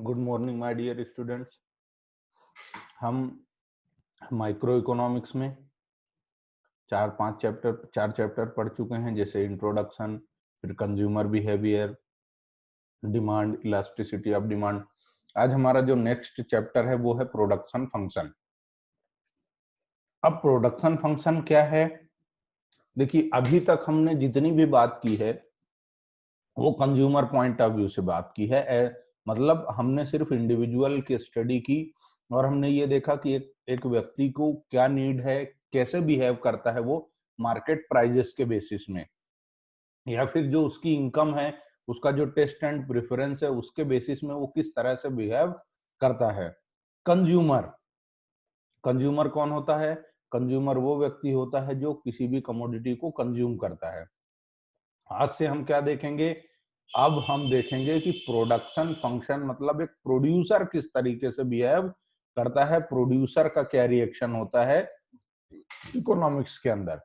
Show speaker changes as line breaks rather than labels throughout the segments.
Good morning my dear students. हम micro economics में चार चैप्टर पढ़ चुके हैं, जैसे इंट्रोडक्शन, फिर consumer behaviour, demand, elasticity of demand. आज हमारा जो नेक्स्ट चैप्टर है वो है प्रोडक्शन फंक्शन। अब प्रोडक्शन फंक्शन क्या है? देखिए, अभी तक हमने जितनी भी बात की है वो कंज्यूमर पॉइंट ऑफ व्यू से बात की है। मतलब हमने सिर्फ इंडिविजुअल की स्टडी की और हमने ये देखा कि एक व्यक्ति को क्या नीड है, कैसे बिहेव करता है वो मार्केट प्राइजेस के बेसिस में, या फिर जो उसकी इनकम है, उसका जो टेस्ट एंड प्रेफरेंस है, उसके बेसिस में वो किस तरह से बिहेव करता है। कंज्यूमर कंज्यूमर कौन होता है? कंज्यूमर वो व्यक्ति होता है जो किसी भी कमोडिटी को कंज्यूम करता है। आज से हम क्या देखेंगे? अब हम देखेंगे कि प्रोडक्शन फंक्शन मतलब एक प्रोड्यूसर किस तरीके से बिहेव करता है, प्रोड्यूसर का क्या रिएक्शन होता है इकोनॉमिक्स के अंदर।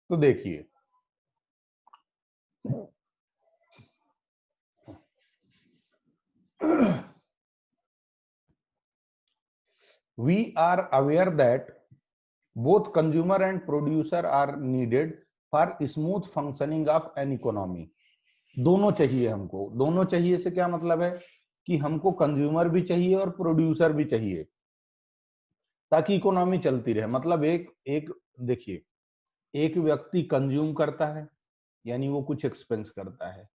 तो देखिए, we are aware that both consumer and producer are needed for smooth functioning of an economy। दोनों चाहिए हमको। दोनों चाहिए से क्या मतलब है कि हमको कंज्यूमर भी चाहिए और प्रोड्यूसर भी चाहिए ताकि इकोनॉमी चलती रहे। मतलब एक एक देखिए, एक व्यक्ति कंज्यूम करता है यानी वो कुछ एक्सपेंस करता है।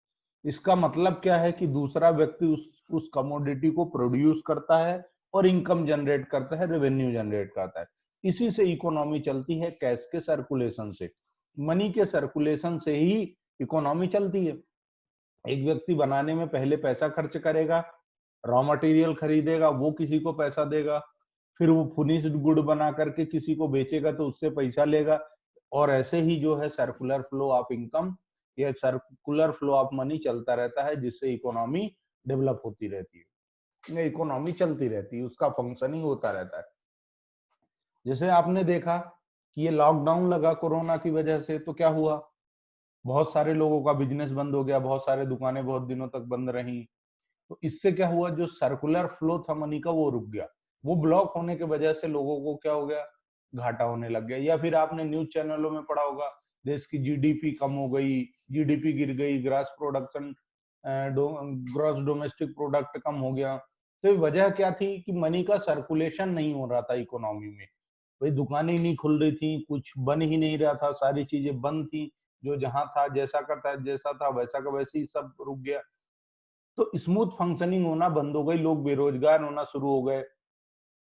इसका मतलब क्या है कि दूसरा व्यक्ति उस कमोडिटी को प्रोड्यूस करता है और इनकम जनरेट करता है, रेवेन्यू जनरेट करता है। इसी से इकोनॉमी चलती है, कैश के सर्कुलेशन से, मनी के सर्कुलेशन से ही इकोनॉमी चलती है। एक व्यक्ति बनाने में पहले पैसा खर्च करेगा, रॉ मटेरियल खरीदेगा, वो किसी को पैसा देगा, फिर वो फिनिश्ड गुड बना करके किसी को बेचेगा तो उससे पैसा लेगा, और ऐसे ही जो है सर्कुलर फ्लो ऑफ इनकम या सर्कुलर फ्लो ऑफ मनी चलता रहता है, जिससे इकोनॉमी डेवलप होती रहती है, इकोनॉमी चलती रहती है, उसका फंक्शनिंग होता रहता है। जैसे आपने देखा कि ये लॉकडाउन लगा कोरोना की वजह से, तो क्या हुआ? बहुत सारे लोगों का बिजनेस बंद हो गया, बहुत सारे दुकानें बहुत दिनों तक बंद रही। तो इससे क्या हुआ, जो सर्कुलर फ्लो था मनी का वो रुक गया। वो ब्लॉक होने की वजह से लोगों को क्या हो गया, घाटा होने लग गया। या फिर आपने न्यूज चैनलों में पढ़ा होगा, देश की जीडीपी कम हो गई, जीडीपी गिर गई, ग्रॉस डोमेस्टिक प्रोडक्ट कम हो गया। तो वजह क्या थी कि मनी का सर्कुलेशन नहीं हो रहा था इकोनॉमी में। भाई दुकानें नहीं खुल रही थी, कुछ बन ही नहीं रहा था, सारी चीजें बंद थी, जो जहां था जैसा था वैसा का वैसे ही सब रुक गया। तो स्मूथ फंक्शनिंग होना बंद हो गई, लोग बेरोजगार होना शुरू हो गए,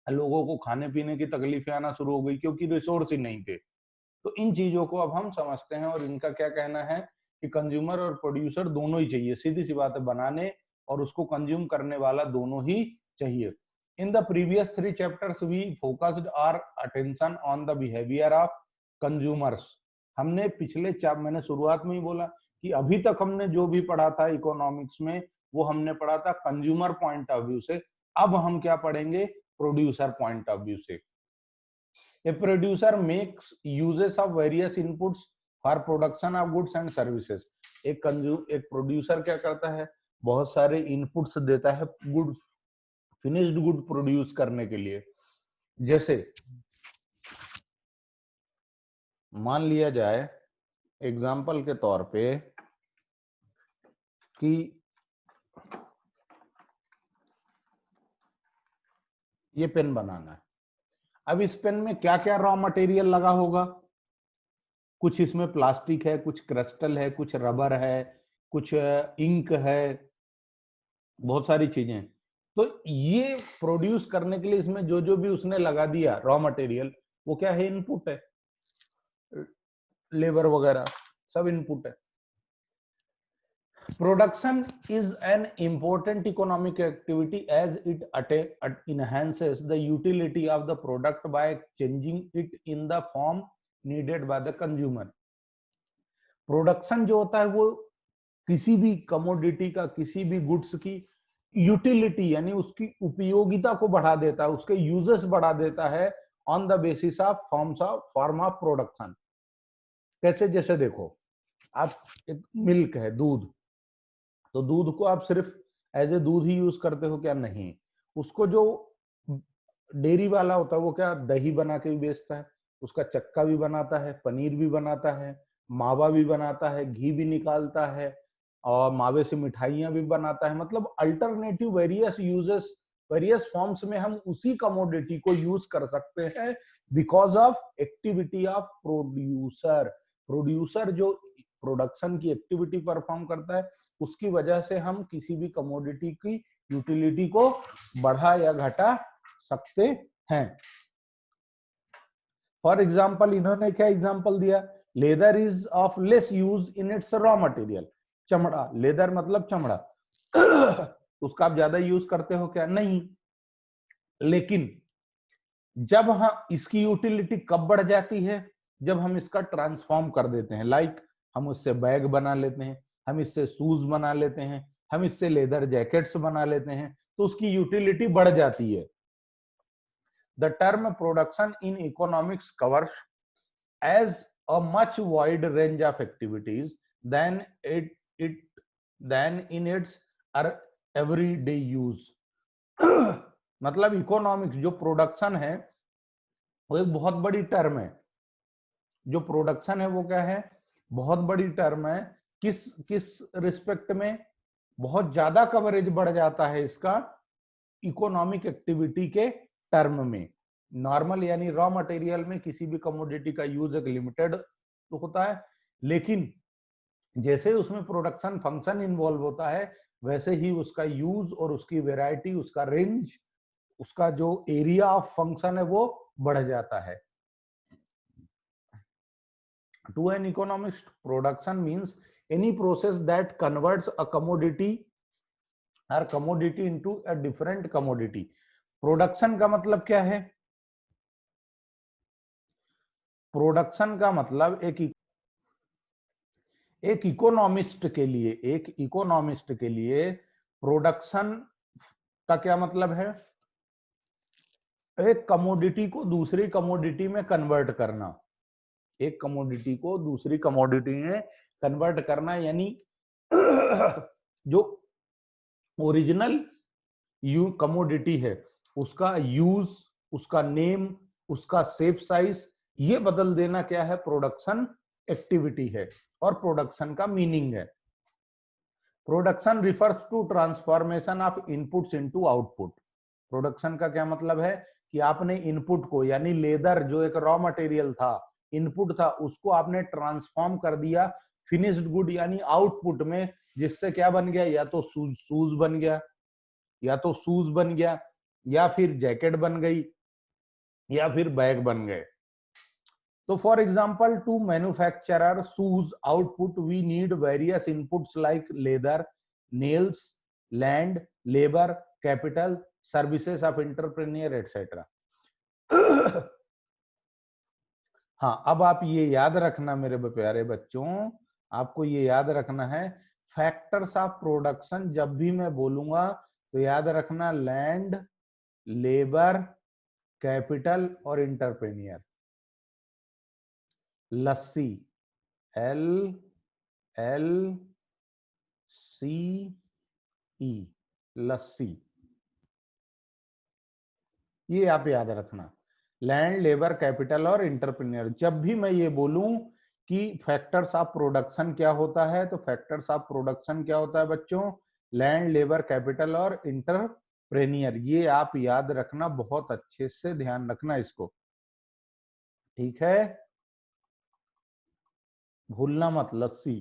लोगों को खाने पीने की तकलीफें आना शुरू हो गई क्योंकि रिसोर्स ही नहीं थे। तो इन चीजों को अब हम समझते हैं और इनका क्या कहना है कि कंज्यूमर और प्रोड्यूसर दोनों ही चाहिए। सीधी सी बात है, बनाने और उसको कंज्यूम करने वाला दोनों ही चाहिए। In the previous 3 chapters we focused our attention on the behaviour of consumers. हमने मैंने शुरुआत में ही बोला कि अभी तक हमने जो भी पढ़ा था इकोनॉमिक्स में वो हमने पढ़ा था कंज्यूमर पॉइंट ऑफ व्यू से। अब हम क्या पढ़ेंगे? प्रोड्यूसर पॉइंट ऑफ व्यू से। A producer makes uses of various inputs for production of goods and services। एक प्रोड्यूसर क्या करता है? बहुत सारे इनपुट्स देता है गुड, फिनिश्ड गुड प्रोड्यूस करने के लिए। जैसे मान लिया जाए एग्जाम्पल के तौर पे कि ये पेन बनाना है। अब इस पेन में क्या क्या रॉ मटेरियल लगा होगा? कुछ इसमें प्लास्टिक है, कुछ क्रिस्टल है, कुछ रबर है, कुछ इंक है, बहुत सारी चीजें। तो ये प्रोड्यूस करने के लिए इसमें जो जो भी उसने लगा दिया रॉ मटेरियल, वो क्या है? इनपुट है। लेबर वगैरह सब इनपुट है। Production is an important economic activity as it enhances the utility of the product by changing it in the form needed by the consumer। Production जो होता है वो किसी भी कमोडिटी का, किसी भी गुड्स की यूटिलिटी यानी उसकी उपयोगिता को बढ़ा देता है, उसके यूजेस बढ़ा देता है on the basis of form of production. कैसे? जैसे देखो, आप एक मिल्क है, दूध, तो दूध को आप सिर्फ एज ए दूध ही यूज करते हो क्या? नहीं। उसको जो डेयरी वाला होता है वो क्या दही बना के भी बेचता है, उसका चक्का भी बनाता है, पनीर भी बनाता है, मावा भी बनाता है, घी भी निकालता है, और मावे से मिठाइयां भी बनाता है। मतलब alternative various uses, various forms में हम उसी कमोडिटी को यूज कर सकते हैं because of activity of producer. Producer जो प्रोडक्शन की एक्टिविटी परफॉर्म करता है, उसकी वजह से हम किसी भी कमोडिटी की यूटिलिटी को बढ़ा या घटा सकते हैं। फॉर एग्जाम्पल इन्होंने क्या एग्जाम्पल दिया? Leather is of less use in its raw material. चमड़ा, लेदर मतलब चमड़ा, उसका आप ज्यादा यूज करते हो क्या? नहीं। लेकिन जब हम इसकी यूटिलिटी कब बढ़ जाती है? जब हम इसका ट्रांसफॉर्म कर देते हैं। लाइक हम उससे बैग बना लेते हैं, हम इससे शूज बना लेते हैं, हम इससे लेदर जैकेट्स बना लेते हैं, तो उसकी यूटिलिटी बढ़ जाती है। The term production in economics covers as a much wide range of activities than than in its everyday use. मतलब इकोनॉमिक्स जो प्रोडक्शन है वो एक बहुत बड़ी टर्म है। जो प्रोडक्शन है वो क्या है? बहुत बड़ी टर्म है। किस किस रिस्पेक्ट में? बहुत ज्यादा कवरेज बढ़ जाता है इसका इकोनॉमिक एक्टिविटी के टर्म में। नॉर्मल यानी रॉ मटेरियल में किसी भी कमोडिटी का यूज एक लिमिटेड तो होता है, लेकिन जैसे उसमें प्रोडक्शन फंक्शन इन्वॉल्व होता है वैसे ही उसका यूज और उसकी वैरायटी, उसका रेंज, उसका जो एरिया ऑफ फंक्शन है वो बढ़ जाता है। To an economist, production means any process that converts a commodity or commodity into a different commodity. Production का मतलब क्या है? प्रोडक्शन का मतलब एक इकोनॉमिस्ट के लिए प्रोडक्शन का क्या मतलब है? एक कमोडिटी को दूसरी कमोडिटी में कन्वर्ट करना। एक कमोडिटी को दूसरी कमोडिटी में कन्वर्ट करना, यानी जो ओरिजिनल कमोडिटी है उसका यूज, उसका नेम, उसका शेप साइज, ये बदल देना क्या है? प्रोडक्शन एक्टिविटी है और प्रोडक्शन का मीनिंग है। Production refers to transformation of inputs into output. Production का क्या मतलब है? कि आपने इनपुट को, यानी लेदर जो एक रॉ मटेरियल था, इनपुट था, उसको आपने ट्रांसफॉर्म कर दिया फिनिश्ड गुड यानी आउटपुट में, जिससे क्या बन गया? या तो शूज बन गया, या फिर जैकेट बन गई, या फिर बैग बन गए। तो for example to manufacturer shoes output we need various inputs like leather, nails, land, labour, capital, services of entrepreneur etcetera. हाँ, अब आप ये याद रखना मेरे प्यारे बच्चों, आपको ये याद रखना है, फैक्टर्स ऑफ प्रोडक्शन जब भी मैं बोलूंगा तो याद रखना लैंड, लेबर, कैपिटल और इंटरप्रेन्योर। लस्सी, L C E, लस्सी, ये आप याद रखना। लैंड, लेबर, कैपिटल और इंटरप्रेन्योर। जब भी मैं ये बोलूं कि फैक्टर्स ऑफ प्रोडक्शन क्या होता है, तो फैक्टर्स ऑफ प्रोडक्शन क्या होता है बच्चों? लैंड, लेबर, कैपिटल और इंटरप्रेन्योर। ये आप याद रखना, बहुत अच्छे से ध्यान रखना इसको, ठीक है? भूलना मत। लस्सी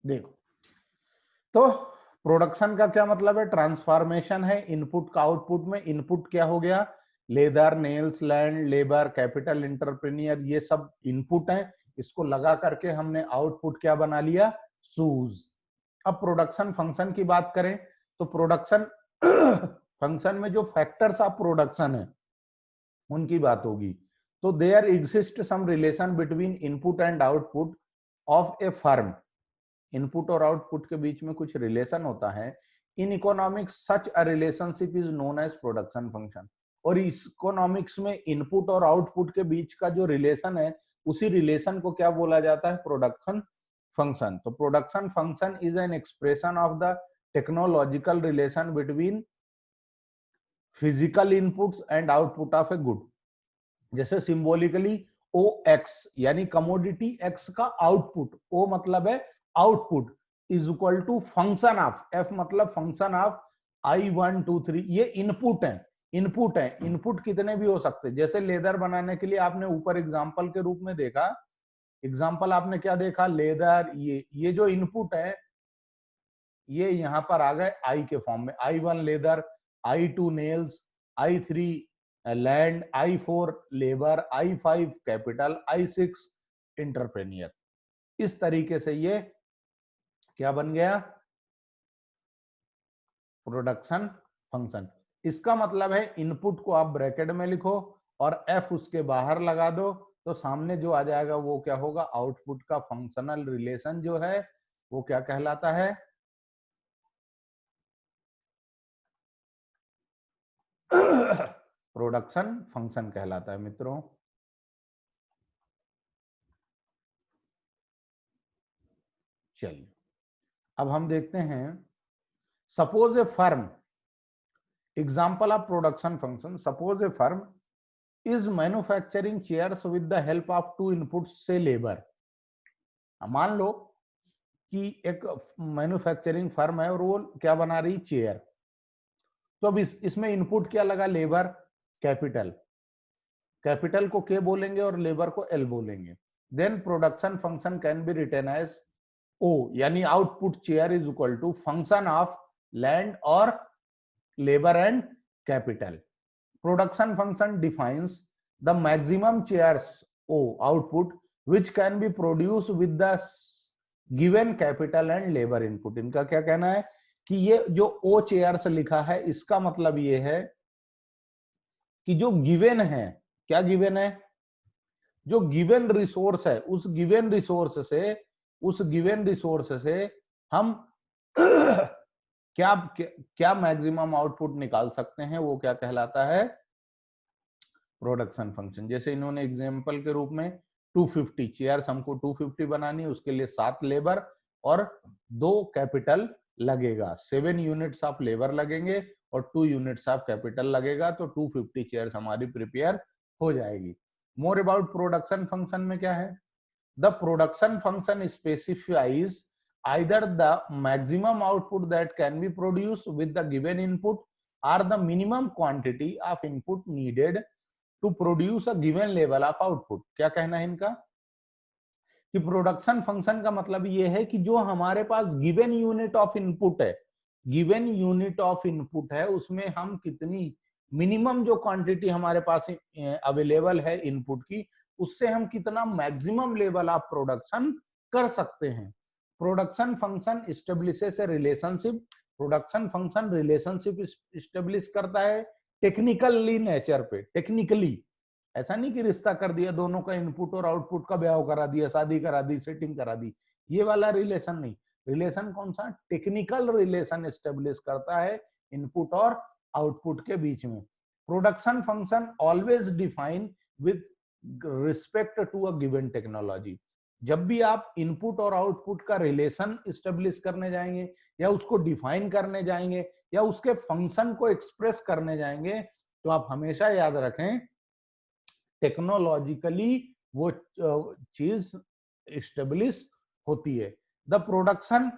देखो, तो प्रोडक्शन का क्या मतलब है? ट्रांसफॉर्मेशन है इनपुट का आउटपुट में। इनपुट क्या हो गया? Leather, nails, land, labour, capital, entrepreneur, ये सब इनपुट हैं। इसको लगा करके हमने आउटपुट क्या बना लिया? शूज। अब प्रोडक्शन फंक्शन की बात करें तो प्रोडक्शन फंक्शन में जो फैक्टर्स ऑफ प्रोडक्शन है उनकी बात होगी। तो there exist some relation between input and output of a firm. Input और आउटपुट के बीच में कुछ रिलेशन होता है। In economics such a relationship is known as production function. और इकोनॉमिक्स में इनपुट और आउटपुट के बीच का जो रिलेशन है, उसी रिलेशन को क्या बोला जाता है? Production function. तो production function is an expression of the technological relation between physical inputs and output of a good. जैसे सिंबॉलिकली ओ एक्स यानी कमोडिटी एक्स का आउटपुट, ओ मतलब है output, is equal to function of, F मतलब function of I 1 2 3। ये input है, input है, input कितने भी हो सकते हैं। जैसे लेदर बनाने के लिए आपने ऊपर एग्जांपल के रूप में देखा, एग्जांपल आपने क्या देखा, लेदर, ये जो इनपुट है ये यहां पर आ गए आई के फॉर्म में, I1 leather, I2 nails, I3 land, I4 labour, I5 capital, I6 entrepreneur. इस तरीके से ये क्या बन गया, प्रोडक्शन फंक्शन। इसका मतलब है इनपुट को आप ब्रैकेट में लिखो और एफ उसके बाहर लगा दो, तो सामने जो आ जाएगा वो क्या होगा, आउटपुट का फंक्शनल रिलेशन जो है वो क्या कहलाता है, प्रोडक्शन फंक्शन कहलाता है मित्रों। चलिए अब हम देखते हैं, suppose A firm, example of production function, suppose A firm is manufacturing chairs with the help of to inputs से लेबर। मान लो कि एक मैन्युफैक्चरिंग फर्म है और वो क्या बना रही, चेयर। तो अब इसमें इनपुट क्या लगा, लेबर, कैपिटल, कैपिटल को के बोलेंगे और लेबर को एल बोलेंगे। Then production function can be written as O, यानी output chair is equal to function of land और labour and capital. Production function defines the maximum chairs O output which can be produced with the given capital and labor input। इनका क्या कहना है कि ये जो ओ chairs लिखा है इसका मतलब ये है कि जो गिवन है, क्या गिवन है, जो गिवन रिसोर्स है, उस गिवन रिसोर्स से हम क्या मैक्सिमम आउटपुट निकाल सकते हैं, वो क्या कहलाता है, प्रोडक्शन फंक्शन। जैसे इन्होंने एग्जांपल के रूप में 250 चेयर्स, हमको 250 बनानी, उसके लिए 7 लेबर और 2 कैपिटल लगेगा, 7 यूनिट्स ऑफ लेबर लगेंगे और 2 यूनिट्स ऑफ कैपिटल लगेगा, तो 250 चेयर्स हमारी प्रिपेयर हो जाएगी। मोर अबाउट प्रोडक्शन फंक्शन में क्या है, the production function specifies either the maximum output that can be produced with the given input or the minimum quantity of input needed to produce a given level of output। क्या कहना है इनका कि production function का मतलब ये है कि जो हमारे पास गिवन यूनिट ऑफ इनपुट है, गिवन यूनिट ऑफ इनपुट है, उसमें हम कितनी मिनिमम जो क्वांटिटी हमारे पास अवेलेबल है इनपुट की, उससे हम कितना मैक्सिमम लेवल ऑफ प्रोडक्शन कर सकते हैं। प्रोडक्शन फंक्शन एस्टेब्लिशेस ए relationship, production function relationship establish करता है टेक्निकली नेचर पे, टेक्निकली, ऐसा नहीं कि रिश्ता कर दिया दोनों का, इनपुट और आउटपुट का ब्याह करा दिया, शादी करा दी, सेटिंग करा दी, ये वाला रिलेशन नहीं। रिलेशन कौन सा, टेक्निकल रिलेशन एस्टेब्लिश करता है इनपुट और आउटपुट के बीच में। Production function always define with respect to a given technology. जब भी आप इनपुट और आउटपुट का रिलेशन एस्टेब्लिश करने जाएंगे या उसको डिफाइन करने जाएंगे या उसके फंक्शन को एक्सप्रेस करने जाएंगे, तो आप हमेशा याद रखें टेक्नोलॉजिकली वो चीज एस्टेब्लिश होती है। The production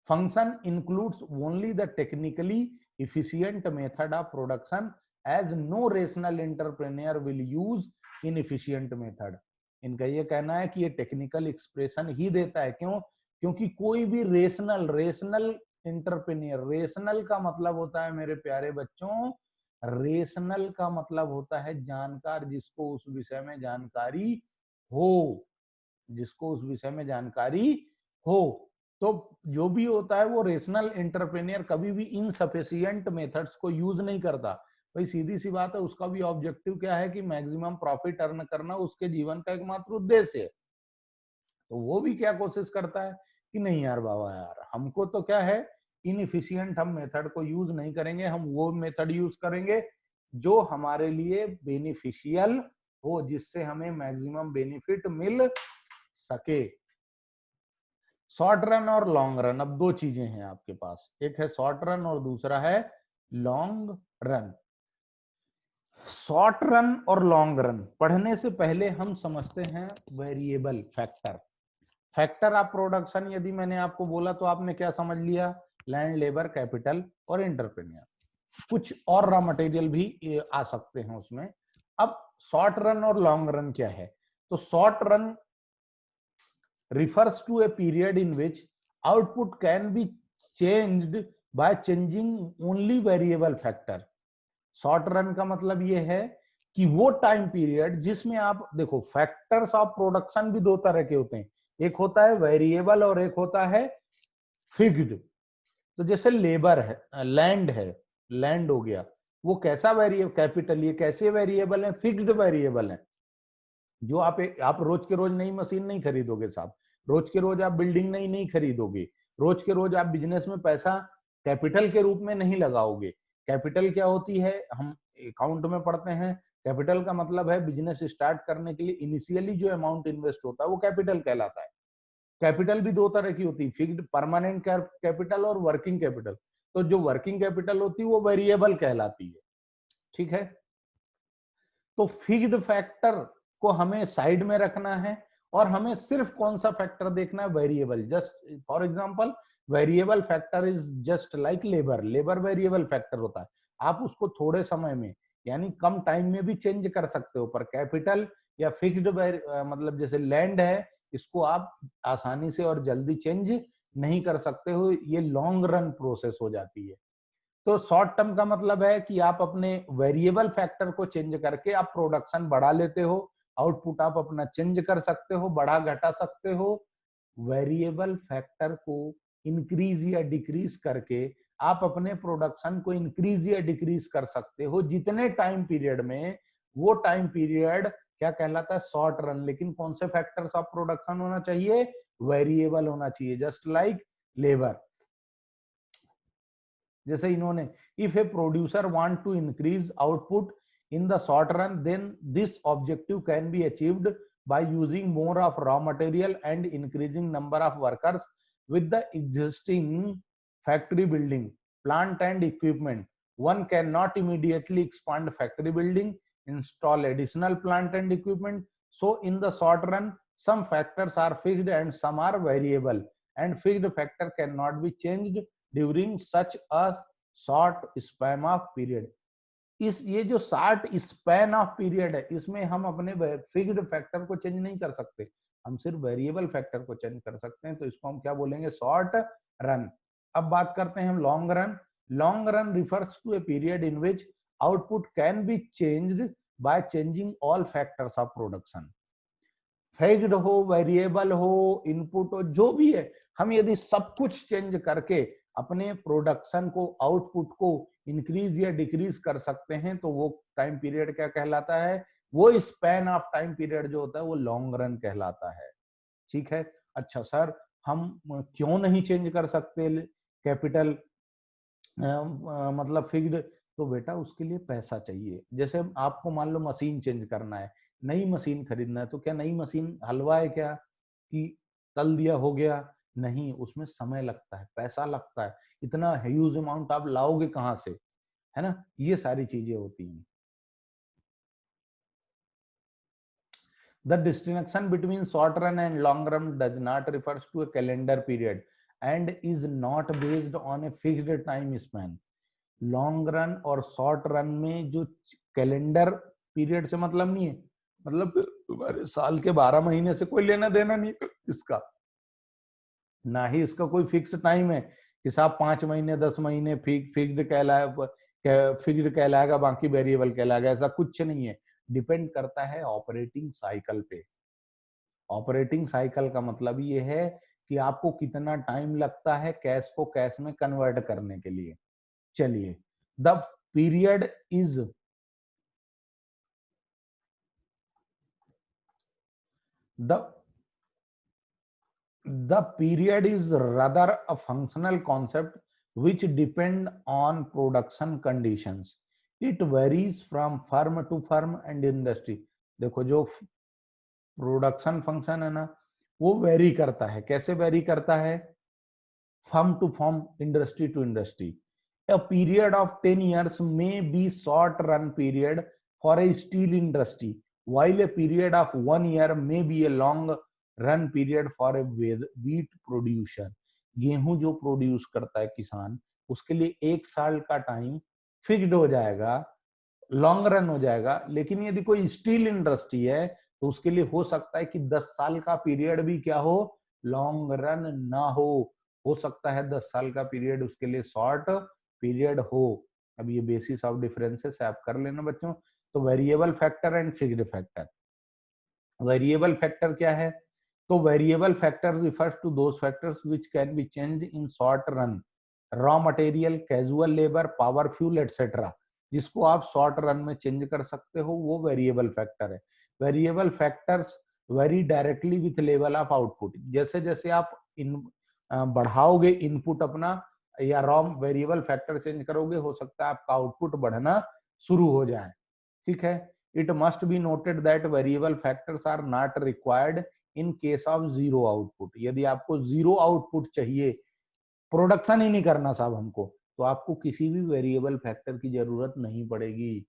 function includes only the technically efficient method of production as no rational entrepreneur will use inefficient method। इनका ये कहना है कि ये टेक्निकल एक्सप्रेशन ही देता है, क्यों, क्योंकि कोई भी रेशनल एंटरप्रेन्योर, रेशनल का मतलब होता है मेरे प्यारे बच्चों, रेशनल का मतलब होता है जानकार, जिसको उस विषय में जानकारी हो, जिसको उस विषय में जानकारी हो। तो जो भी होता है वो रेशनल एंटरप्रेन्योर कभी भी इनसफिशिएंट मेथड्स को यूज नहीं करता। भाई सीधी सी बात है, उसका भी ऑब्जेक्टिव क्या है कि मैक्सिमम प्रॉफिट अर्न करना उसके जीवन का एकमात्र उद्देश्य है। तो वो भी क्या कोशिश करता है कि नहीं यार बाबा, यार हमको तो क्या है, इनएफिशिएंट हम मेथड को यूज नहीं करेंगे, हम वो मेथड यूज करेंगे जो हमारे लिए बेनिफिशियल हो, जिससे हमें मैक्सिमम बेनिफिट मिल सके। शॉर्ट रन और लॉन्ग रन, अब दो चीजें हैं आपके पास, एक है शॉर्ट रन और दूसरा है लॉन्ग रन। शॉर्ट रन और लॉन्ग रन पढ़ने से पहले हम समझते हैं variable factor. Factor of production यदि मैंने आपको बोला तो आपने क्या समझ लिया, लैंड, लेबर, कैपिटल और एंटरप्रेन्योर, कुछ और रॉ मटेरियल भी आ सकते हैं उसमें। अब शॉर्ट रन और लॉन्ग रन क्या है, तो short run refers to a period in which output can be changed by changing only variable factor। Short run का मतलब ये है कि वो टाइम पीरियड जिसमें आप देखो, फैक्टर्स ऑफ प्रोडक्शन भी दो तरह के होते हैं, एक होता है वेरिएबल और एक होता है फिक्स्ड। तो जैसे लेबर है, लैंड है, लैंड हो गया, वो कैसा वेरिएबल, कैपिटल, ये कैसे वेरिएबल है, फिक्स्ड वेरिएबल है। जो आप रोज के रोज नई मशीन नहीं खरीदोगे साहब, रोज के रोज आप बिल्डिंग नहीं खरीदोगे, रोज के रोज आप बिजनेस में पैसा कैपिटल के रूप में नहीं लगाओगे। कैपिटल क्या होती है, हम अकाउंट में पढ़ते हैं, कैपिटल का मतलब है बिजनेस स्टार्ट करने के लिए इनिशियली जो अमाउंट इन्वेस्ट होता है वो कैपिटल कहलाता है। कैपिटल भी दो तरह की होती है, फिक्स्ड परमानेंट कैपिटल और वर्किंग कैपिटल। तो जो वर्किंग कैपिटल होती है वो वेरिएबल कहलाती है, ठीक है। तो फिक्स्ड फैक्टर को हमें साइड में रखना है और हमें सिर्फ कौन सा फैक्टर देखना है, variable. Just for example, variable factor is just like labour. Labour variable factor होता है, आप उसको थोड़े समय में यानी कम टाइम में भी चेंज कर सकते हो, पर कैपिटल या फिक्स्ड मतलब जैसे लैंड है, इसको आप आसानी से और जल्दी चेंज नहीं कर सकते हो, ये लॉन्ग रन प्रोसेस हो जाती है। तो शॉर्ट टर्म का मतलब है कि आप अपने वेरिएबल फैक्टर को चेंज करके आप प्रोडक्शन बढ़ा लेते हो, आउटपुट आप अपना चेंज कर सकते हो, बढ़ा घटा सकते हो। वेरिएबल फैक्टर को इंक्रीज या डिक्रीज करके आप अपने प्रोडक्शन को इंक्रीज या डिक्रीज कर सकते हो जितने टाइम पीरियड में, वो टाइम पीरियड क्या कहलाता है, शॉर्ट रन। लेकिन कौन से फैक्टर्स ऑफ प्रोडक्शन होना चाहिए, वेरिएबल होना चाहिए, जस्ट लाइक लेबर। जैसे इन्होंने, if a producer want to increase output in the short run, then this objective can be achieved by using more of raw material and increasing number of workers with the existing factory building, plant and equipment. One cannot immediately expand factory building, install additional plant and equipment. So in the short run, some factors are fixed and some are variable, and fixed factor cannot be changed during such a short span of period। इस ये जो short span of period है, इसमें हम अपने fixed factor को change नहीं कर सकते, हम सिर्फ वेरिएबल फैक्टर को चेंज कर सकते हैं। तो इसको हम क्या बोलेंगे, शॉर्ट रन। अब बात करते हैं हम long run. Long run refers to a period in which output can be changed by changing all factors of production. Fixed हो, वेरिएबल हो, इनपुट हो, जो भी है, हम यदि सब कुछ चेंज करके अपने प्रोडक्शन को, आउटपुट को इंक्रीज या डिक्रीज कर सकते हैं, तो वो टाइम पीरियड क्या कहलाता है, वो स्पैन ऑफ टाइम पीरियड जो होता है वो लॉन्ग रन कहलाता है, ठीक है। अच्छा सर, हम क्यों नहीं चेंज कर सकते कैपिटल, मतलब फिक्स्ड? तो बेटा उसके लिए पैसा चाहिए। जैसे आपको मान लो मशीन चेंज करना है, नई मशीन खरीदना है, तो क्या नई मशीन हलवा है क्या कि तल दिया हो गया? नहीं, उसमें समय लगता है, पैसा लगता है, इतना ह्यूज अमाउंट आप लाओगे कहाँ से, है ना, ये सारी चीजें होती हैं। The distinction between short run and long run does not refers to a calendar period and is not based on a fixed time span। Long run और शॉर्ट रन में जो कैलेंडर पीरियड से मतलब नहीं है, मतलब हमारे साल के 12 महीने से कोई लेना देना नहीं इसका, ना ही इसका कोई फिक्स टाइम है कि साहब 5 महीने 10 महीने फिक्स्ड कहलाएगा, बाकी वेरिएबल कहलाएगा, ऐसा कुछ नहीं है। डिपेंड करता है ऑपरेटिंग साइकिल पे। ऑपरेटिंग साइकिल का मतलब ये है कि आपको कितना टाइम लगता है कैश को कैश में कन्वर्ट करने के लिए। चलिए, the period is the period is rather a functional concept which depend on production conditions। It varies from firm to firm and industry। देखो, जो प्रोडक्शन फंक्शन है ना, वो वेरी करता है। कैसे वेरी करता है? Firm to firm, industry to industry. A period of 10 years may be short run period for a steel industry, while a period of 1 year may be a long run period for a wheat producer. गेहूं जो produce करता है किसान, उसके लिए 1 साल का time fixed हो जाएगा, लॉन्ग रन हो जाएगा। लेकिन यदि कोई स्टील इंडस्ट्री है तो उसके लिए हो सकता है कि 10 साल का पीरियड भी क्या हो, लॉन्ग रन ना हो सकता है 10 साल का पीरियड उसके लिए शॉर्ट पीरियड हो। अब ये बेसिस ऑफ डिफरेंसेस आप कर लेना बच्चों। तो variable factor and fixed factor. Variable factor क्या है? तो variable factor refers to those factors which can be changed in short run, raw material, casual labour, power, fuel etcetera. जिसको आप शॉर्ट रन में चेंज कर सकते हो वो वेरिएबल फैक्टर है। Variable factors very directly with level of output. जैसे जैसे आप बढ़ाओगे इनपुट अपना या रॉ वेरिएबल फैक्टर चेंज करोगे, हो सकता है आपका आउटपुट बढ़ना शुरू हो जाए। ठीक है। It must be noted that variable factors are not required in case of zero output. यदि आपको जीरो आउटपुट चाहिए, प्रोडक्शन ही नहीं करना साहब हमको, तो आपको किसी भी वेरिएबल फैक्टर की जरूरत नहीं पड़ेगी।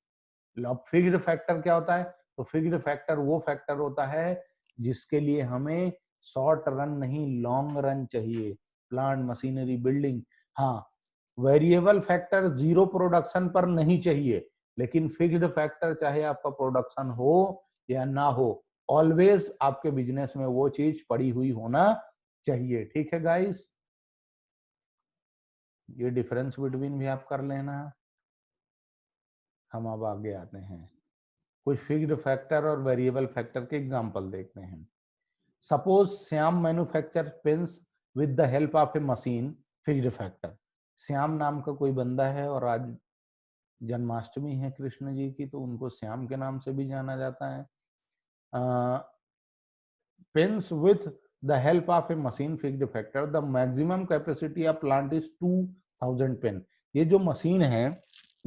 अब फिक्स्ड फैक्टर क्या होता है? तो फिक्स्ड फैक्टर वो फैक्टर होता है जिसके लिए हमें शॉर्ट रन नहीं लॉन्ग रन चाहिए। Plant, machinery, building. हाँ, वेरिएबल फैक्टर जीरो प्रोडक्शन पर नहीं चाहिए, लेकिन फिक्स्ड फैक्टर चाहे आपका प्रोडक्शन हो या ना हो, ऑलवेज आपके बिजनेस में वो चीज पड़ी हुई होना चाहिए। ठीक है गाइस, ये डिफरेंस बिटवीन भी आप कर लेना। हम अब आगे आते हैं, कुछ फिक्स्ड फैक्टर और वेरिएबल फैक्टर के एग्जांपल देखते हैं। Suppose Shyam manufacture pens with the help of a machine, fixed factor. Shyam नाम का कोई बंदा है और आज जन्माष्टमी है कृष्ण जी की, तो उनको श्याम के नाम से भी जाना जाता है। Pens with the help of a machine, fixed factor. The maximum capacity of plant is 2000 pen. ये जो मशीन है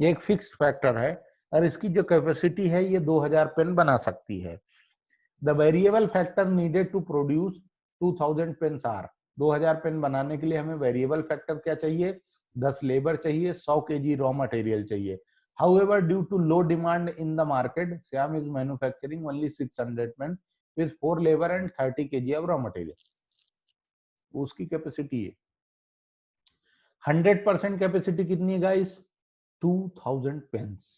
ये एक फिक्स्ड फैक्टर है और इसकी जो कैपेसिटी है ये 2000 पेन बना सकती है। The variable factor needed to produce 2000 pens are. 2000 pen बनाने के लिए हमें वेरिएबल फैक्टर क्या चाहिए? 10 लेबर चाहिए, 100 केजी रॉ मटेरियल चाहिए। However, due to low demand in the market, Siam is manufacturing only 600 men with 4 labor and 30 kg of raw material. उसकी capacity है 100% कैपेसिटी कितनी है गाइस? 2000 पेन्स।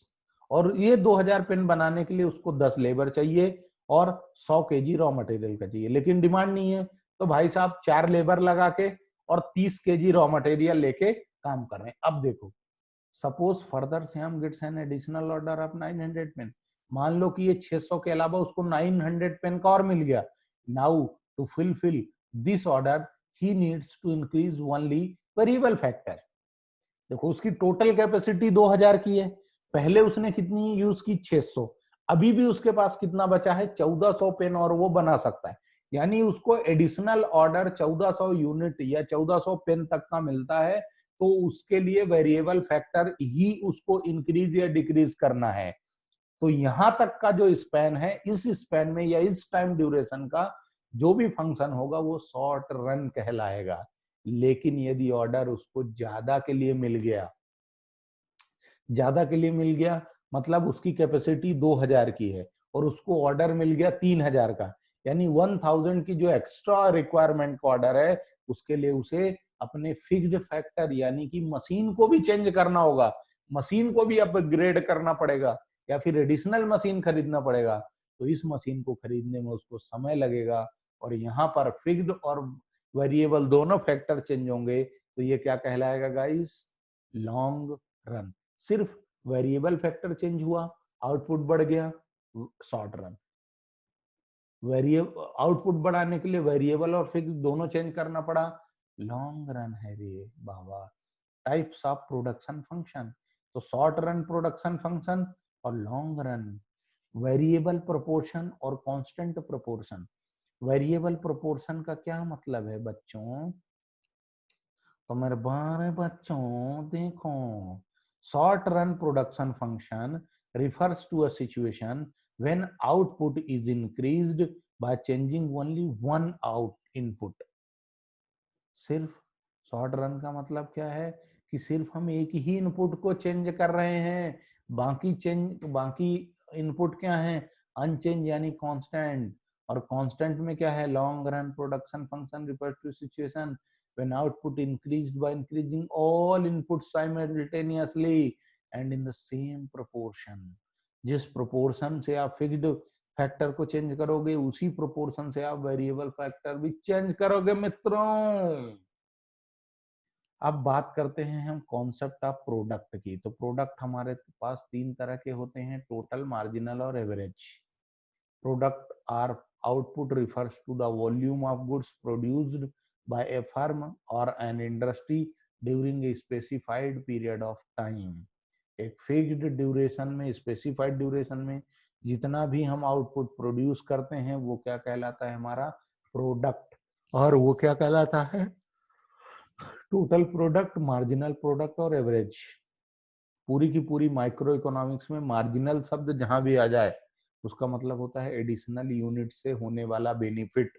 और ये 2000 पेन बनाने के लिए उसको 10 लेबर चाहिए और 100 केजी रॉ मटेरियल का चाहिए, लेकिन डिमांड नहीं है। तो भाई साहब 4 लेबर लगा के और 30 केजी रॉ मटेरियल लेके काम कर रहे हैं। अब देखो, suppose further Shyam gets an additional order of 900 pen. मान लो कि ये 600 के अलावा उसको 900 पेन का और मिल गया। Now to fulfil this order he needs to increase only variable factor. देखो उसकी टोटल कैपेसिटी 2000 की है, पहले उसने कितनी यूज की? 600। अभी भी उसके पास कितना बचा है? 1400 पेन और वो बना सकता है। यानी उसको एडिशनल ऑर्डर 1400 यूनिट या 1400 पेन तक का मिलता है। तो उसके लिए वेरिएबल फैक्टर ही उसको इंक्रीज या डिक्रीज करना है। तो यहां तक का जो स्पैन है, इस स्पैन में या इस टाइम ड्यूरेशन का जो भी फंक्शन होगा वो शॉर्ट रन कहलाएगा। लेकिन यदि ऑर्डर उसको ज्यादा के लिए मिल गया, ज्यादा के लिए मिल गया मतलब उसकी कैपेसिटी 2000 की है और उसको ऑर्डर मिल गया 3000 का, यानी 1000 की जो एक्स्ट्रा रिक्वायरमेंट का ऑर्डर है, उसके लिए उसे अपने फिक्स्ड फैक्टर यानी कि मशीन को भी चेंज करना होगा, मशीन को भी अपग्रेड करना पड़ेगा या फिर एडिशनल मशीन खरीदना पड़ेगा। तो इस मशीन को खरीदने में उसको समय लगेगा और यहाँ पर फिक्स्ड और वेरिएबल दोनों फैक्टर चेंज होंगे। तो ये क्या कहलाएगा गाइस? Long run. सिर्फ वेरिएबल फैक्टर चेंज हुआ, आउटपुट बढ़ गया, शॉर्ट रन। वेरिएबल आउटपुट बढ़ाने के लिए वेरिएबल और फिक्स दोनों चेंज करना पड़ा, लॉन्ग रन है रे बाबा। टाइप्स ऑफ प्रोडक्शन फंक्शन, तो शॉर्ट रन प्रोडक्शन फंक्शन और लॉन्ग रन। वेरिएबल प्रोपोर्शन और कांस्टेंट प्रोपोर्शन। वेरिएबल प्रोपोर्शन का क्या मतलब है बच्चों? तो मेरे बारे बच्चों देखो, short run production function refers to a situation when output is increased by changing only one out input. सिर्फ शॉर्ट रन का मतलब क्या है कि सिर्फ हम एक ही इनपुट को चेंज कर रहे हैं, बाकी इनपुट क्या है, अनचेंज यानी कांस्टेंट। और कांस्टेंट में क्या है, long run production function refers to situation when output increased by increasing all inputs simultaneously and in the same proportion. जिस प्रोपोर्शन से आप फिक्स्ड फैक्टर को चेंज करोगे उसी प्रोपोर्शन से आप वेरिएबल फैक्टर भी चेंज करोगे मित्रों। अब बात करते हैं हम कॉन्सेप्ट ऑफ प्रोडक्ट की। तो प्रोडक्ट हमारे पास तीन तरह के होते हैं, टोटल, मार्जिनल और average. Product or output refers to the volume of goods produced by a firm और an industry during a specified period of time. एक फिक्स्ड ड्यूरेशन में, स्पेसिफाइड ड्यूरेशन में जितना भी हम आउटपुट प्रोड्यूस करते हैं वो क्या कहलाता है, हमारा प्रोडक्ट। और वो क्या कहलाता है, टोटल प्रोडक्ट, मार्जिनल प्रोडक्ट और एवरेज। पूरी की पूरी माइक्रो इकोनॉमिक्स में मार्जिनल शब्द जहां भी आ जाए उसका मतलब होता है एडिशनल यूनिट से होने वाला बेनिफिट।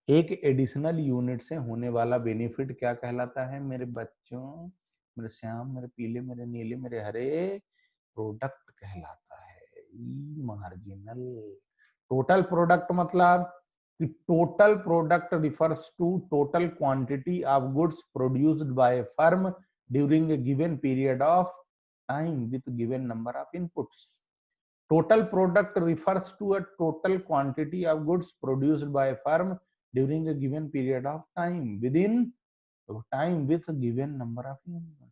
एक एडिशनल यूनिट से होने वाला बेनिफिट क्या कहलाता है मेरे बच्चों, मेरे श्याम, मेरे पीले, मेरे नीले, मेरे हरे, प्रोडक्ट कहलाता है, मार्जिनल। टोटल प्रोडक्ट मतलब कि total product refers to total quantity of goods produced by a firm during a given period of time with given number of inputs. Total product refers to a total quantity of goods produced by a firm during a given period of time within time with given number of input.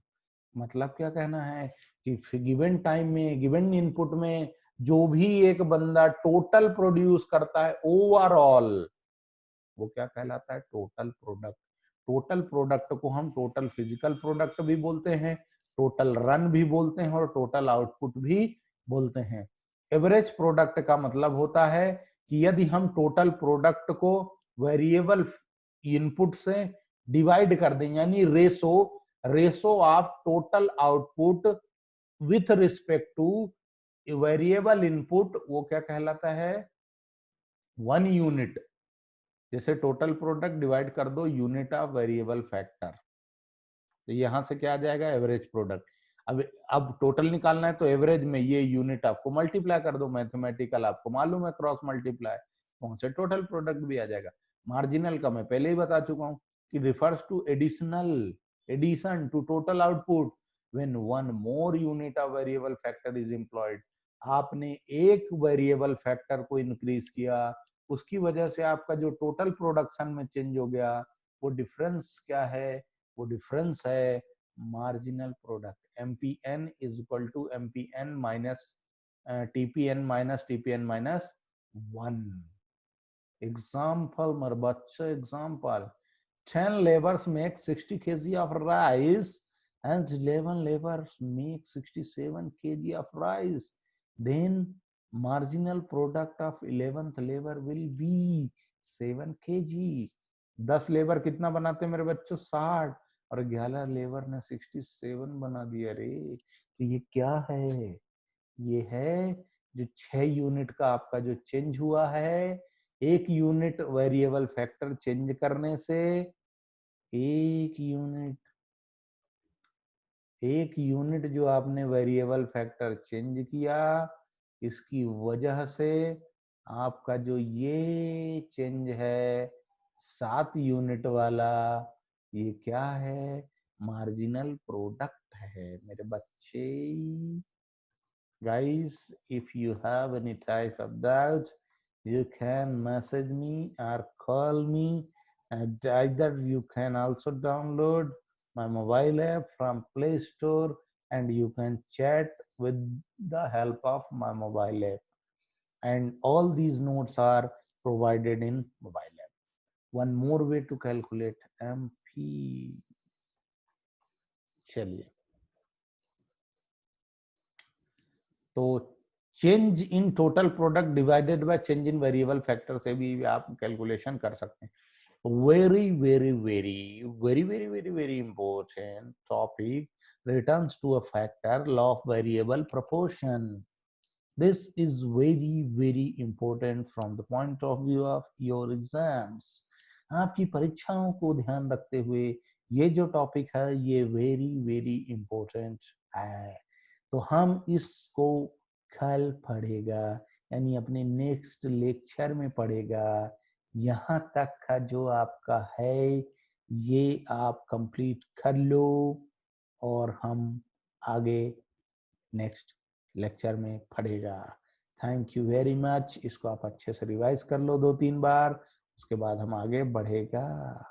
मतलब क्या कहना है कि given time में, given input में जो भी एक बंदा टोटल प्रोड्यूस करता है ओवरऑल, वो क्या कहलाता है, टोटल प्रोडक्ट। टोटल प्रोडक्ट को हम टोटल फिजिकल प्रोडक्ट भी बोलते हैं, टोटल रन भी बोलते हैं और टोटल आउटपुट भी बोलते हैं। एवरेज प्रोडक्ट का मतलब होता है कि यदि हम टोटल प्रोडक्ट को वेरिएबल इनपुट से डिवाइड कर दें, यानी ratio of total output with respect two variable input, वो क्या कहलाता है, वन यूनिट। जैसे टोटल प्रोडक्ट डिवाइड कर दो यूनिट ऑफ वेरिएबल फैक्टर, तो यहां से क्या आ जाएगा, एवरेज प्रोडक्ट। अब टोटल निकालना है तो एवरेज में ये यूनिट आपको मल्टीप्लाई कर दो, मैथमेटिकल आपको मालूम है, क्रॉस मल्टीप्लाई, वहां से टोटल प्रोडक्ट भी आ जाएगा। मार्जिनल का मैं पहले ही बता चुका हूं कि refers to addition to total output when one more unit of variable factor is employed. आपने एक वेरिएबल फैक्टर को इंक्रीज किया, उसकी वजह से आपका जो टोटल प्रोडक्शन में चेंज हो गया, वो डिफरेंस क्या है, वो डिफरेंस है marginal product. MPN is equal to MPN minus TPN minus TPN minus 1। Example मेरे बच्चे, example 10 laborers make 60 kg of rice and 11 laborers make 67 kg of rice, then marginal product of 11th labor will be 7 kg। 10 labour कितना बनाते हैं मेरे बच्चों, 60, और 11 labour ने 67 बना दिया रे। तो ये क्या है, ये है जो 6 यूनिट का आपका जो चेंज हुआ है, एक यूनिट वेरिएबल फैक्टर चेंज करने से, एक यूनिट जो आपने वेरिएबल फैक्टर चेंज किया, इसकी वजह से आपका जो ये चेंज है 7 यूनिट वाला, ये क्या है, मार्जिनल प्रोडक्ट है मेरे बच्चे। Guys, if you have any type of doubt, you can message me or call me, and either you can also download my mobile app from Play Store and you can chat with the help of my mobile app. And all these notes are provided in mobile app. One more way to calculate MP. चलिए, तो change in total product divided by change in variable factor से भी आप calculation कर सकते हैं। Very very very very very very very important topic, returns to a factor, law of variable proportion. This is very very important from the point of view of your exams. आपकी परीक्षाओं को ध्यान रखते हुए ये जो टॉपिक है ये वेरी वेरी इंपॉर्टेंट है। तो हम इसको कल पढ़ेगा, यानी अपने नेक्स्ट लेक्चर में पढ़ेगा। यहाँ तक का जो आपका है ये आप कंप्लीट कर लो और हम आगे नेक्स्ट लेक्चर में पढ़ेगा। Thank you very much. इसको आप अच्छे से रिवाइज कर लो 2-3 बार, उसके बाद हम आगे बढ़ेगा।